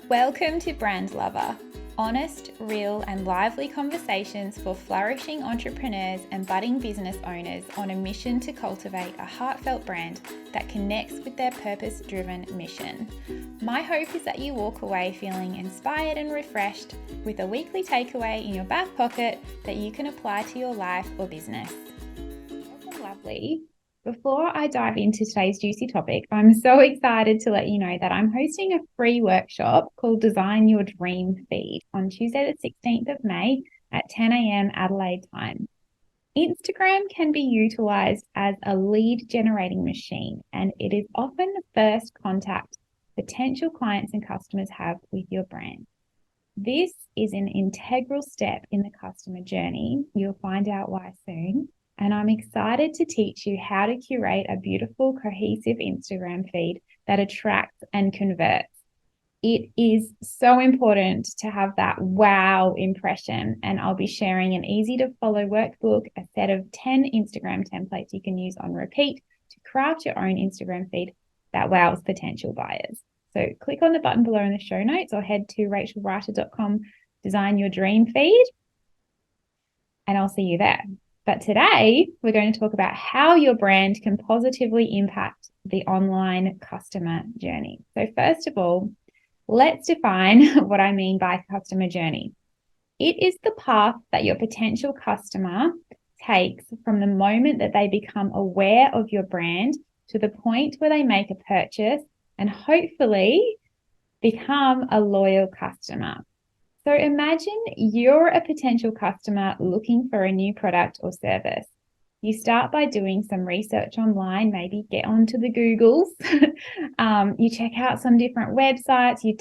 Welcome to Brand Lover, honest, real, and lively conversations for flourishing entrepreneurs and budding business owners on a mission to cultivate a heartfelt brand that connects with their purpose-driven mission. My hope is that you walk away feeling inspired and refreshed with a weekly takeaway in your back pocket that you can apply to your life or business. Welcome, lovely. Before I dive into today's juicy topic, I'm so excited to let you know that I'm hosting a free workshop called Design Your Dream Feed on Tuesday the 16th of May at 10 a.m. Adelaide time. Instagram can be utilized as a lead generating machine, and it is often the first contact potential clients and customers have with your brand. This is an integral step in the customer journey. You'll find out why soon. And I'm excited to teach you how to curate a beautiful, cohesive Instagram feed that attracts and converts. It is so important to have that wow impression, and I'll be sharing an easy to follow workbook, a set of 10 Instagram templates you can use on repeat to craft your own Instagram feed that wows potential buyers. So click on the button below in the show notes or head to rachelwriter.com, design your dream feed, and I'll see you there. But today we're going to talk about how your brand can positively impact the online customer journey. So first of all, let's define what I mean by customer journey. It is the path that your potential customer takes from the moment that they become aware of your brand to the point where they make a purchase and hopefully become a loyal customer. So imagine you're a potential customer looking for a new product or service. You start by doing some research online, maybe get onto the Googles. You check out some different websites, you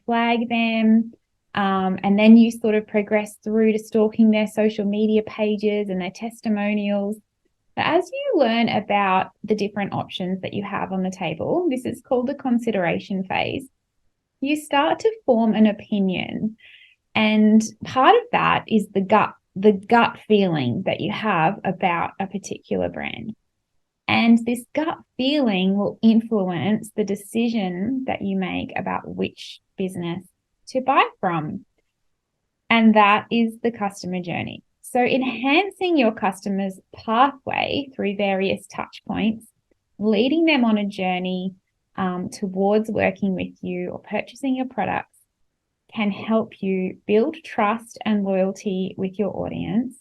flag them, and then you sort of progress through to stalking their social media pages and their testimonials. But as you learn about the different options that you have on the table, this is called the consideration phase. You start to form an opinion, and part of that is the gut feeling that you have about a particular brand. And this gut feeling will influence the decision that you make about which business to buy from. And that is the customer journey. So enhancing your customer's pathway through various touch points, leading them on a journey towards working with you or purchasing your products can help you build trust and loyalty with your audience,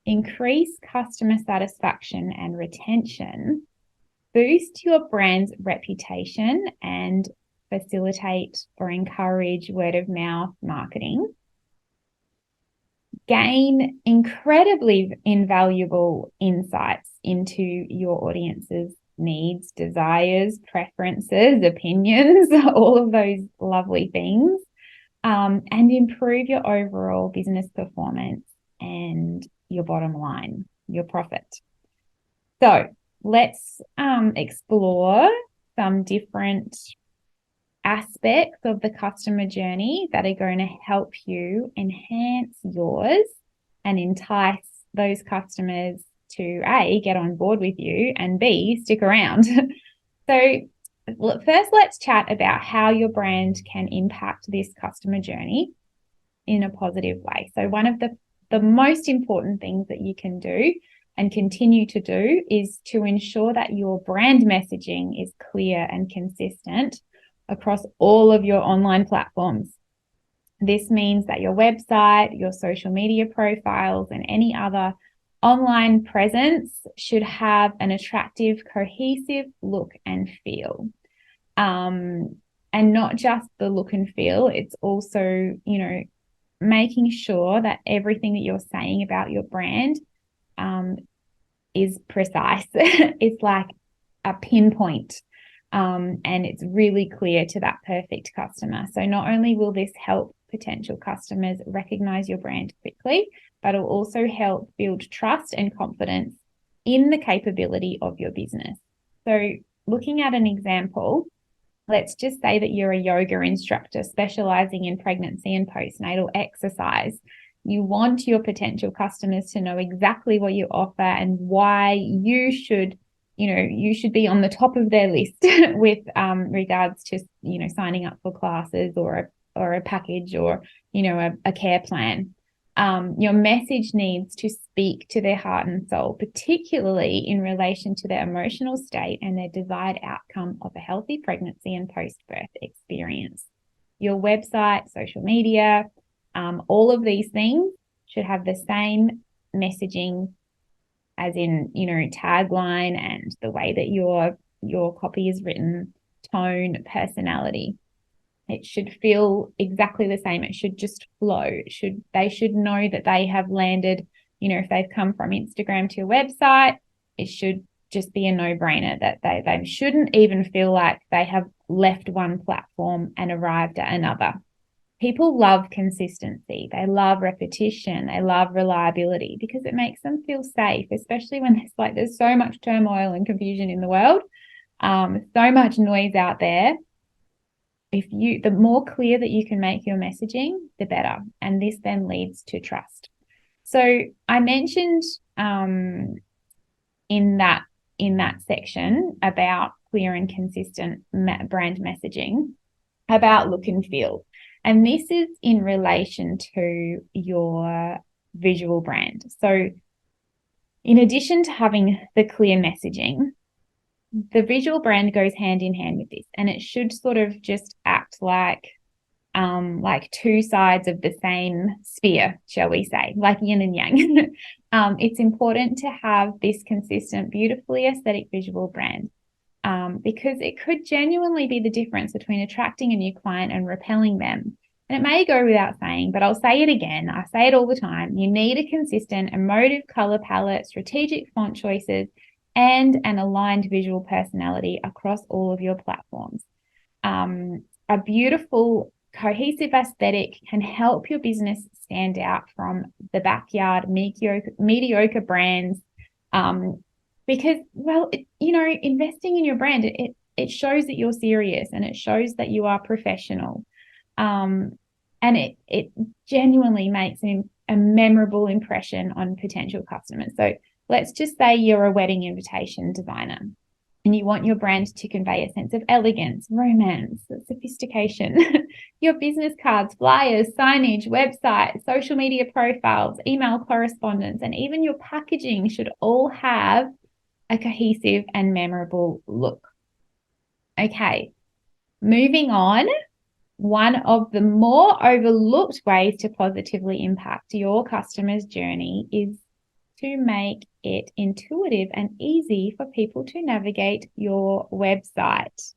increase customer satisfaction and retention, boost your brand's reputation, and facilitate or encourage word of mouth marketing, gain incredibly invaluable insights into your audience's needs, desires, preferences, opinions, all of those lovely things, and improve your overall business performance and your bottom line, your profit. So let's explore some different aspects of the customer journey that are going to help you enhance yours and entice those customers to A, get on board with you, and B, stick around. So first, let's chat about how your brand can impact this customer journey in a positive way. So one of the most important things that you can do and continue to do is to ensure that your brand messaging is clear and consistent across all of your online platforms. This means that your website, your social media profiles, and any other online presence should have an attractive, cohesive look and feel. And not just the look and feel, it's also, making sure that everything that you're saying about your brand is precise. It's like a pinpoint, and it's really clear to that perfect customer. So not only will this help potential customers recognize your brand quickly, but it'll also help build trust and confidence in the capability of your business. So looking at an example, let's just say that you're a yoga instructor specializing in pregnancy and postnatal exercise. You want your potential customers to know exactly what you offer and why you should you should be on the top of their list with regards to, signing up for classes or a package or, a care plan. Your message needs to speak to their heart and soul, particularly in relation to their emotional state and their desired outcome of a healthy pregnancy and post-birth experience. Your website, social media, all of these things should have the same messaging, as in, tagline and the way that your copy is written, tone, personality. It should feel exactly the same. It should just flow. They should know that they have landed, if they've come from Instagram to your website, it should just be a no-brainer that they shouldn't even feel like they have left one platform and arrived at another. People love consistency. They love repetition. They love reliability because it makes them feel safe, especially when there's so much turmoil and confusion in the world, so much noise out there. The more clear that you can make your messaging, the better. And this then leads to trust. So I mentioned in that section about clear and consistent brand messaging, about look and feel. And this is in relation to your visual brand. So in addition to having the clear messaging, the visual brand goes hand in hand with this, and it should sort of just act like two sides of the same sphere, shall we say, like yin and yang. It's important to have this consistent, beautifully aesthetic visual brand, because it could genuinely be the difference between attracting a new client and repelling them. And it may go without saying, but I'll say it again. I say it all the time. You need a consistent, emotive color palette, strategic font choices, and an aligned visual personality across all of your platforms. A beautiful, cohesive aesthetic can help your business stand out from the backyard mediocre brands, because, investing in your brand, it shows that you're serious and it shows that you are professional. And it genuinely makes a memorable impression on potential customers. So let's just say you're a wedding invitation designer and you want your brand to convey a sense of elegance, romance, sophistication. Your business cards, flyers, signage, website, social media profiles, email correspondence, and even your packaging should all have a cohesive and memorable look. Okay, moving on. One of the more overlooked ways to positively impact your customer's journey is to make it intuitive and easy for people to navigate your website.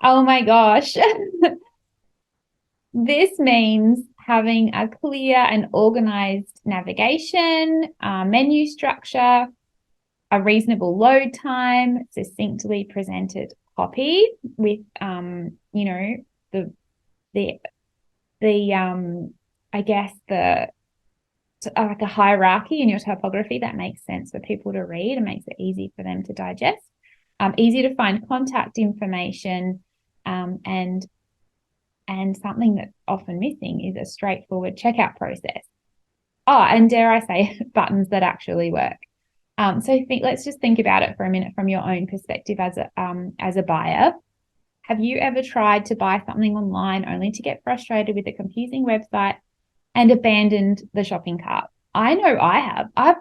Oh my gosh. This means having a clear and organized navigation, menu structure, a reasonable load time, succinctly presented copy with, like a hierarchy in your typography that makes sense for people to read and makes it easy for them to digest. Easy to find contact information, and something that's often missing is a straightforward checkout process. Oh, and dare I say, buttons that actually work. Let's just think about it for a minute from your own perspective as a buyer. Have you ever tried to buy something online only to get frustrated with a confusing website and abandoned the shopping cart? I know I have. I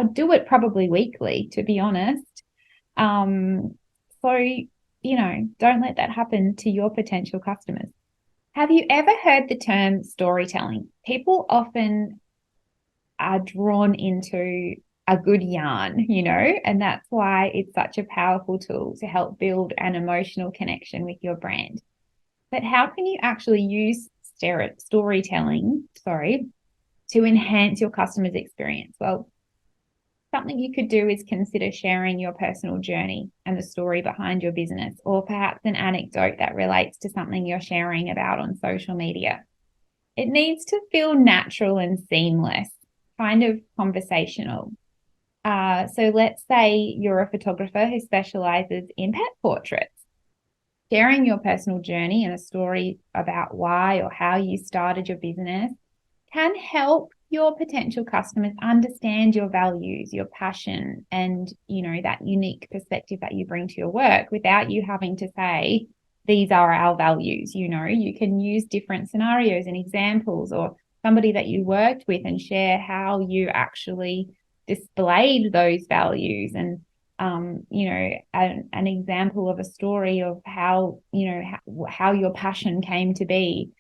do it probably weekly, to be honest. So, don't let that happen to your potential customers. Have you ever heard the term storytelling? People often are drawn into a good yarn, and that's why it's such a powerful tool to help build an emotional connection with your brand. But how can you actually use storytelling, to enhance your customer's experience? Well, something you could do is consider sharing your personal journey and the story behind your business, or perhaps an anecdote that relates to something you're sharing about on social media. It needs to feel natural and seamless, kind of conversational. So let's say you're a photographer who specializes in pet portraits. Sharing your personal journey and a story about why or how you started your business can help your potential customers understand your values, your passion, and, that unique perspective that you bring to your work without you having to say, these are our values. You can use different scenarios and examples, or somebody that you worked with, and share how you actually displayed those values, and an example of a story of how your passion came to be.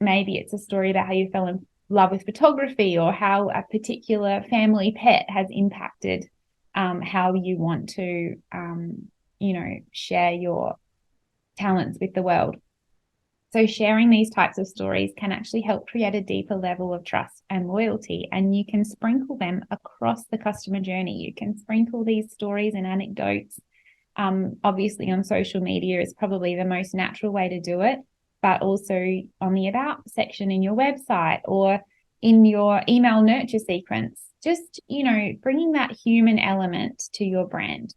Maybe it's a story about how you fell in love with photography, or how a particular family pet has impacted how you want to share your talents with the world. So sharing these types of stories can actually help create a deeper level of trust and loyalty, and you can sprinkle them across the customer journey. You can sprinkle these stories and anecdotes. Obviously on social media is probably the most natural way to do it, but also on the About section in your website or in your email nurture sequence. Just, bringing that human element to your brand.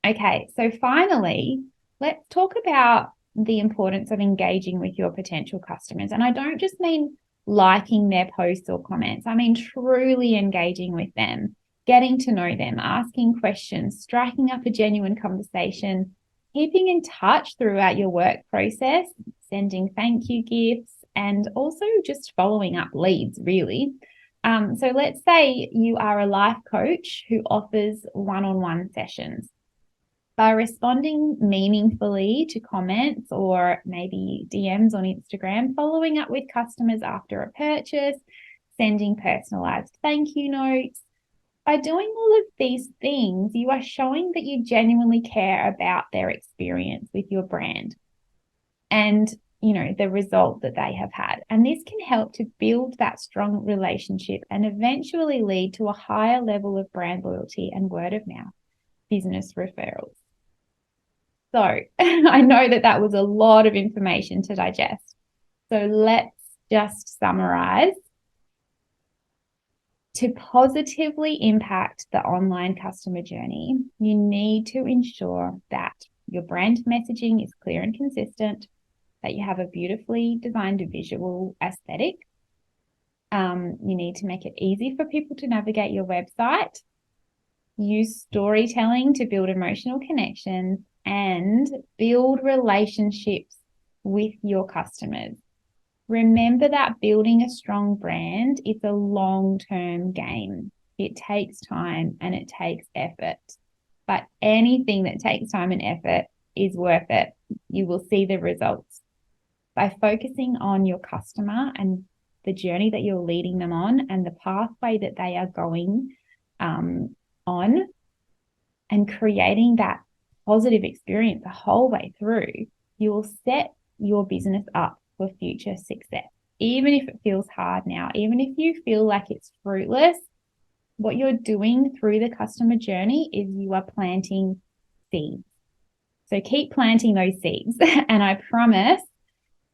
Okay, so finally, let's talk about the importance of engaging with your potential customers. And I don't just mean liking their posts or comments. I mean truly engaging with them, getting to know them, asking questions, striking up a genuine conversation, keeping in touch throughout your work process, sending thank you gifts, and also just following up leads, really. So let's say you are a life coach who offers one-on-one sessions. By responding meaningfully to comments or maybe DMs on Instagram, following up with customers after a purchase, sending personalized thank you notes. By doing all of these things, you are showing that you genuinely care about their experience with your brand and, the result that they have had. And this can help to build that strong relationship and eventually lead to a higher level of brand loyalty and word of mouth business referrals. So I know that was a lot of information to digest. So let's just summarize. To positively impact the online customer journey, you need to ensure that your brand messaging is clear and consistent, that you have a beautifully designed visual aesthetic. You need to make it easy for people to navigate your website. Use storytelling to build emotional connections and build relationships with your customers. Remember that building a strong brand is a long-term game. It takes time and it takes effort, but anything that takes time and effort is worth it. You will see the results. By focusing on your customer and the journey that you're leading them on and the pathway that they are going on, and creating that positive experience the whole way through, you will set your business up for future success. Even if it feels hard now, even if you feel like it's fruitless, what you're doing through the customer journey is you are planting seeds. So keep planting those seeds and I promise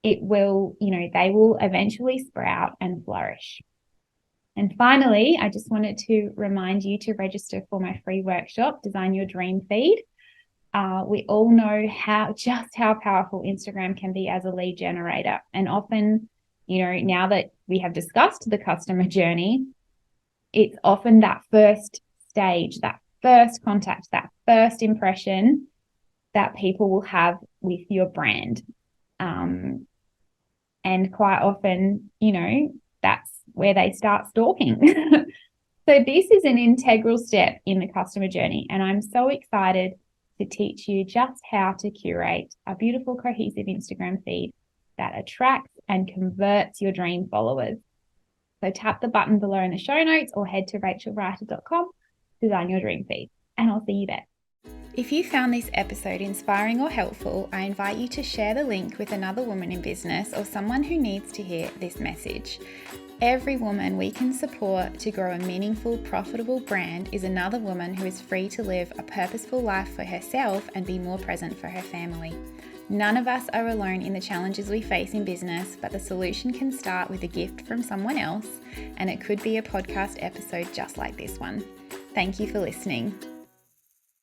it will, they will eventually sprout and flourish. And finally, I just wanted to remind you to register for my free workshop, Design Your Dream Feed. We all know just how powerful Instagram can be as a lead generator. And often, now that we have discussed the customer journey, it's often that first stage, that first contact, that first impression that people will have with your brand. And quite often, that's where they start stalking. So this is an integral step in the customer journey. And I'm so excited to teach you just how to curate a beautiful, cohesive Instagram feed that attracts and converts your dream followers. So tap the button below in the show notes or head to rachelreiter.com to design your dream feed. And I'll see you there. If you found this episode inspiring or helpful, I invite you to share the link with another woman in business or someone who needs to hear this message. Every woman we can support to grow a meaningful, profitable brand is another woman who is free to live a purposeful life for herself and be more present for her family. None of us are alone in the challenges we face in business, but the solution can start with a gift from someone else, and it could be a podcast episode just like this one. Thank you for listening.